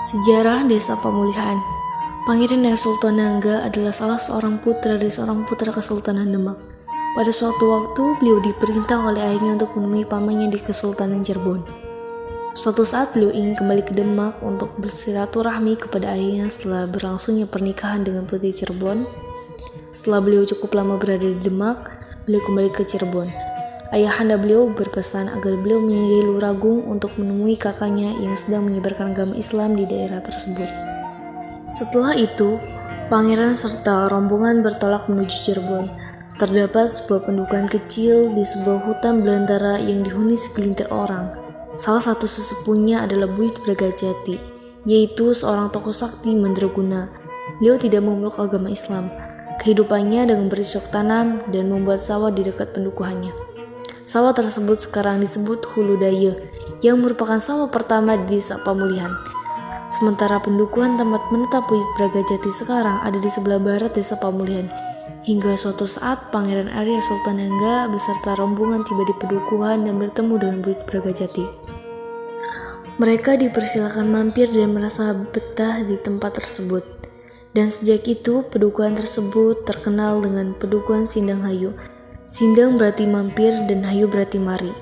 Sejarah Desa Pemulihan. Pangeran Sultan Nangga adalah salah seorang putra dari seorang putra Kesultanan Demak. Pada suatu waktu, beliau diperintah oleh ayahnya untuk menemui pamannya di Kesultanan Cirebon. Suatu saat beliau ingin kembali ke Demak untuk bersilaturahmi kepada ayahnya setelah berlangsungnya pernikahan dengan putri Cirebon. Setelah beliau cukup lama berada di Demak, beliau kembali ke Cirebon. Ayahanda beliau berpesan agar beliau menyinggahi Luragung untuk menemui kakaknya yang sedang menyebarkan agama Islam di daerah tersebut. Setelah itu, pangeran serta rombongan bertolak menuju Cirebon. Terdapat sebuah pendukuhan kecil di sebuah hutan belantara yang dihuni segelintir orang. Salah satu sesepuhnya adalah Buyut Bragajati, yaitu seorang tokoh sakti mandraguna. Beliau tidak memeluk agama Islam. Kehidupannya dengan bercocok tanam dan membuat sawah di dekat pendukuhannya. Sawah tersebut sekarang disebut Hulu Daya, yang merupakan sawah pertama di Desa Pemulihan. Sementara pendukuhan tempat menetap Buyut Bragajati sekarang ada di sebelah barat Desa Pemulihan. Hingga suatu saat Pangeran Arya Sultan Nangga beserta rombongan tiba di pendukuhan dan bertemu dengan Buyut Bragajati. Mereka dipersilakan mampir dan merasa betah di tempat tersebut. Dan sejak itu pendukuhan tersebut terkenal dengan pendukuhan Sindang Hayu. Sindang berarti mampir dan Hayu berarti mari.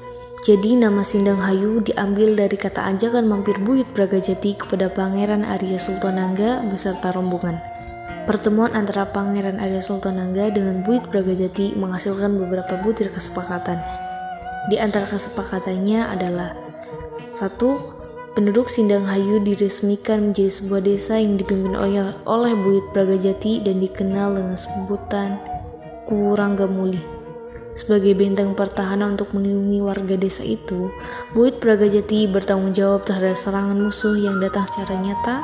Jadi nama Sindang Hayu diambil dari kata ajakan mampir Buyut Bragajati kepada Pangeran Arya Sultan Nangga beserta rombongan. Pertemuan antara Pangeran Arya Sultan Nangga dengan Buyut Bragajati menghasilkan beberapa butir kesepakatan. Di antara kesepakatannya adalah 1. Penduduk Sindang Hayu diresmikan menjadi sebuah desa yang dipimpin oleh Buyut Bragajati dan dikenal dengan sebutan Kuranggamuli. Sebagai benteng pertahanan untuk melindungi warga desa itu, Buyut Bragajati bertanggung jawab terhadap serangan musuh yang datang secara nyata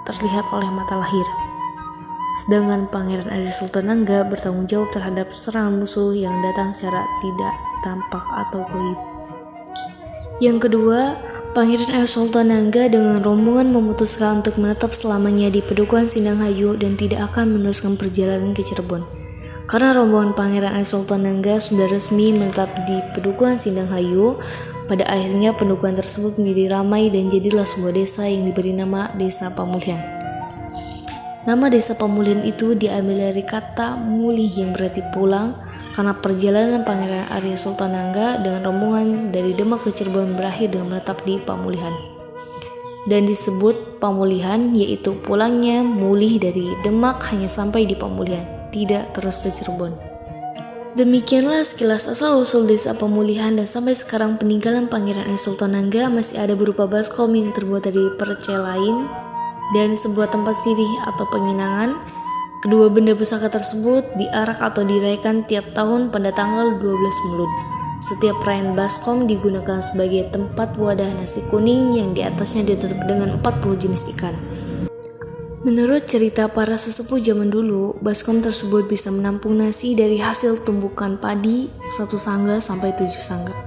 terlihat oleh mata lahir. Sedangkan Pangeran Arya Sultan Nangga bertanggung jawab terhadap serangan musuh yang datang secara tidak tampak atau gaib. Yang kedua, Pangeran Arya Sultan Nangga dengan rombongan memutuskan untuk menetap selamanya di pendukuhan Sindang Hayu dan tidak akan meneruskan perjalanan ke Cirebon. Karena rombongan Pangeran Arya Sultan Nangga sudah resmi menetap di pendukuhan Sindang Hayu, pada akhirnya pendukuhan tersebut menjadi ramai dan jadilah sebuah desa yang diberi nama Desa Pemulihan. Nama Desa Pemulihan itu diambil dari kata mulih yang berarti pulang, karena perjalanan Pangeran Arya Sultan Nangga dengan rombongan dari Demak ke Cirebon berakhir dengan menetap di Pemulihan. Dan disebut Pemulihan yaitu pulangnya mulih dari Demak hanya sampai di Pemulihan, tidak terus ke Cirebon. Demikianlah sekilas asal-usul Desa Pemulihan, dan sampai sekarang peninggalan Pangeran Arya Sultan Nangga masih ada berupa baskom yang terbuat dari percelain dan sebuah tempat sirih atau penginangan. Kedua benda pusaka tersebut diarak atau dirayakan tiap tahun pada tanggal 12 Mulud. Setiap perayaan baskom digunakan sebagai tempat wadah nasi kuning yang diatasnya ditutup dengan 40 jenis ikan. Menurut cerita para sesepuh zaman dulu, baskom tersebut bisa menampung nasi dari hasil tumbukan padi 1 sangga sampai 7 sangga.